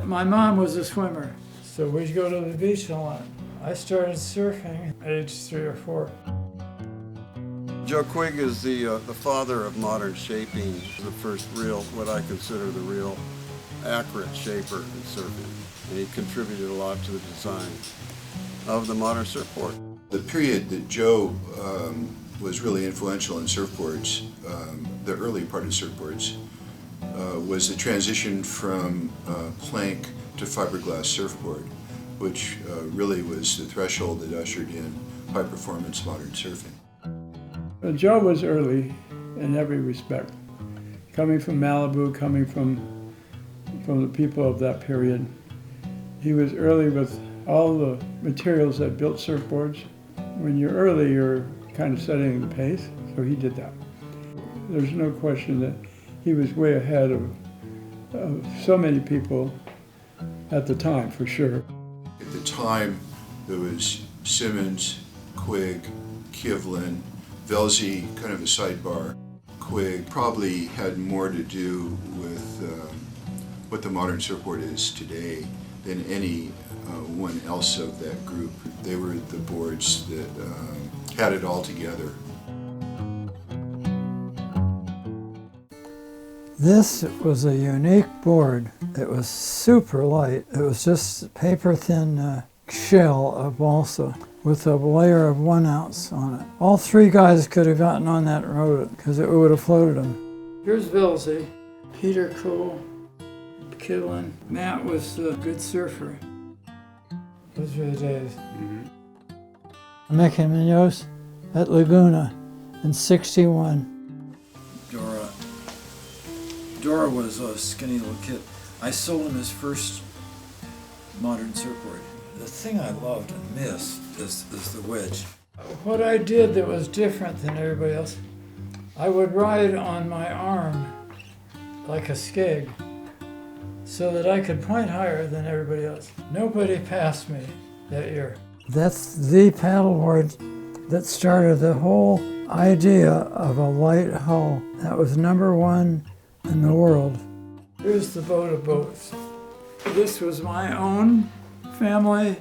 My mom was a swimmer, so we'd go to the beach a lot. I started surfing at age 3 or 4. Joe Quigg is the father of modern shaping, the first real, what I consider the real accurate shaper in surfing. And he contributed a lot to the design of the modern surfboard. The period that Joe was really influential in surfboards, the early part of surfboards, was the transition from plank to fiberglass surfboard, which really was the threshold that ushered in high-performance modern surfing. Well, Joe was early in every respect. Coming from Malibu, coming from the people of that period, he was early with all the materials that built surfboards. When you're early, you're kind of setting the pace, so he did that. There's no question that he was way ahead of so many people at the time, for sure. At the time, there was Simmons, Quigg, Kivlin, Velzy, kind of a sidebar. Quigg probably had more to do with what the modern surfboard is today than any one else of that group. They were the boards that had it all together. This was a unique board. It was super light. It was just a paper-thin shell of balsa with a layer of 1 ounce on it. All 3 guys could have gotten on that and rode it because it would have floated them. Here's Vilsey, Peter Cole, Kivlin. Matt was a good surfer. Those were the days. Mickey Munoz at Laguna in '61. Dora was a skinny little kid. I sold him his first modern surfboard. The thing I loved and missed is the wedge. What I did that was different than everybody else, I would ride on my arm like a skeg so that I could point higher than everybody else. Nobody passed me that year. That's the paddleboard that started the whole idea of a light hull. That was #1 in the world. Here's the boat of boats. This was my own family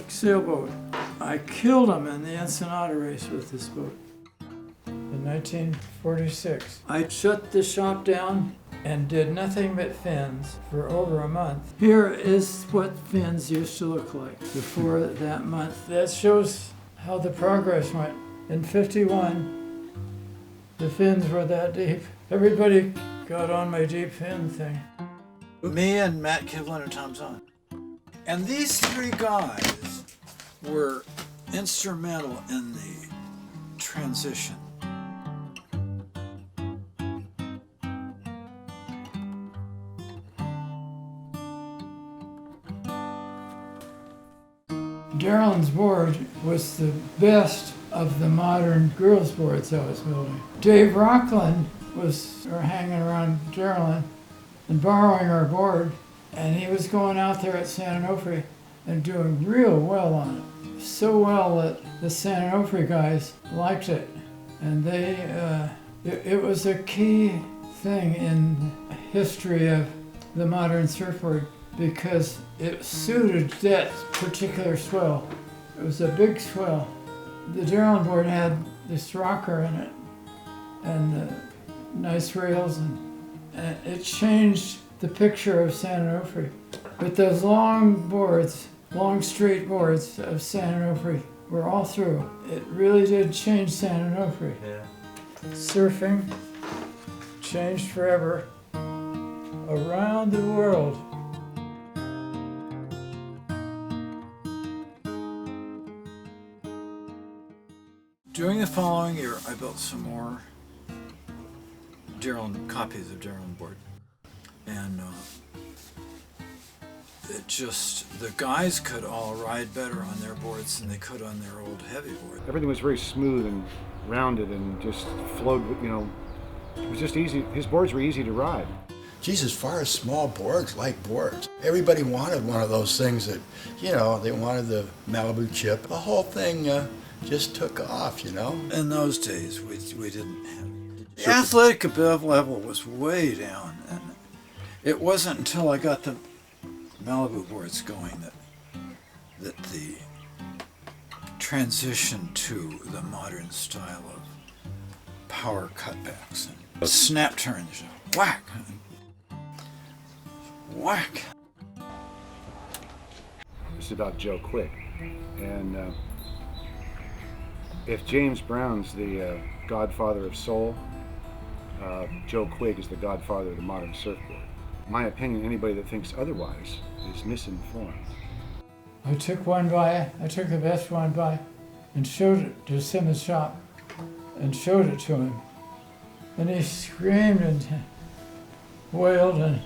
sailboat. I killed him in the Ensenada race with this boat in 1946. I shut the shop down and did nothing but fins for over a month. Here is what fins used to look like before that month. That shows how the progress went. In '51, the fins were that deep. Everybody got on my deep fin thing. Me and Matt Kivlin and Tom Zahn. And these 3 guys were instrumental in the transition. Darren's board was the best of the modern girls' boards I was building. Dave Rockland was hanging around Darren and borrowing our board, and he was going out there at San Onofre and doing real well on it. So well that the San Onofre guys liked it, and it was a key thing in the history of the modern surfboard because it suited that particular swell. It was a big swell. The Darren board had this rocker in it and nice rails, and it changed the picture of San Onofre. But those long boards, long straight boards of San Onofre were all through. It really did change San Onofre. Yeah. Surfing changed forever around the world. During the following year, I built some more copies of Darren board. And the guys could all ride better on their boards than they could on their old heavy board. Everything was very smooth and rounded and just flowed, it was just easy. His boards were easy to ride. Geez, as far as small boards, light boards, everybody wanted one of those things that, they wanted the Malibu chip. The whole thing just took off, In those days, we didn't have. The athletic level was way down, and it wasn't until I got the Malibu boards going that the transition to the modern style of power cutbacks and snap turns, whack, whack. This is about Joe Quigg, and if James Brown's the godfather of soul, Joe Quigg is the godfather of the modern surfboard. In my opinion, anybody that thinks otherwise is misinformed. I took the best one by, and showed it to Simmons' shop, and showed it to him. And he screamed and wailed and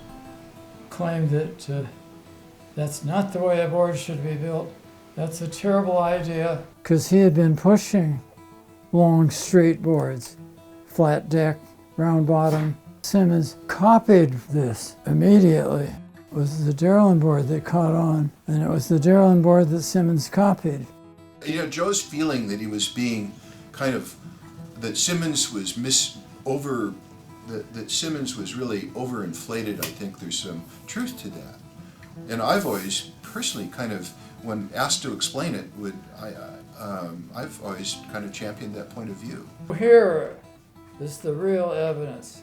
claimed that that's not the way a board should be built. That's a terrible idea. Because he had been pushing long straight boards, flat deck, round bottom. Simmons copied this immediately. It was the Derlin board that caught on, and it was the Derlin board that Simmons copied. You know, Joe's feeling that he was being kind of, that Simmons was that Simmons was really overinflated, I think there's some truth to that. And I've always personally kind of, when asked to explain it, I've always kind of championed that point of view. Here is the real evidence.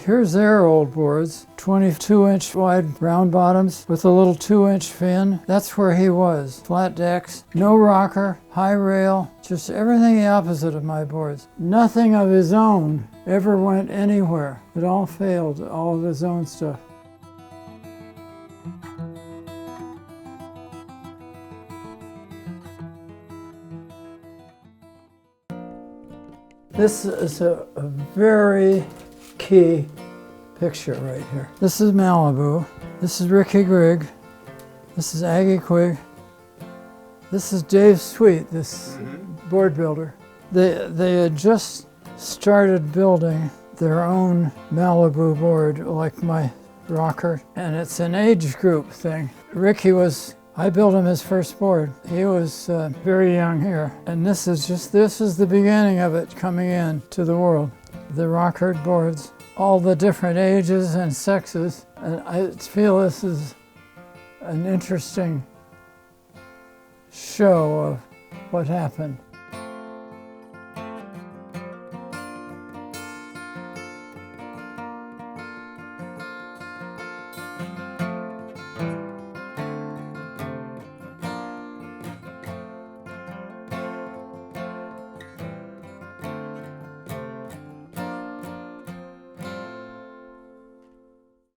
Here's their old boards, 22-inch wide round bottoms with a little 2-inch fin. That's where he was. Flat decks, no rocker, high rail, just everything the opposite of my boards. Nothing of his own ever went anywhere. It all failed, all of his own stuff. This is a very key picture right here. This is Malibu. This is Ricky Grigg. This is Aggie Quigg. This is Dave Sweet, this board builder. They had just started building their own Malibu board, like my rocker, and it's an age group thing. Ricky I built him his first board. He was very young here, and this is the beginning of it coming in to the world. The rocker boards, all the different ages and sexes, and I feel this is an interesting show of what happened.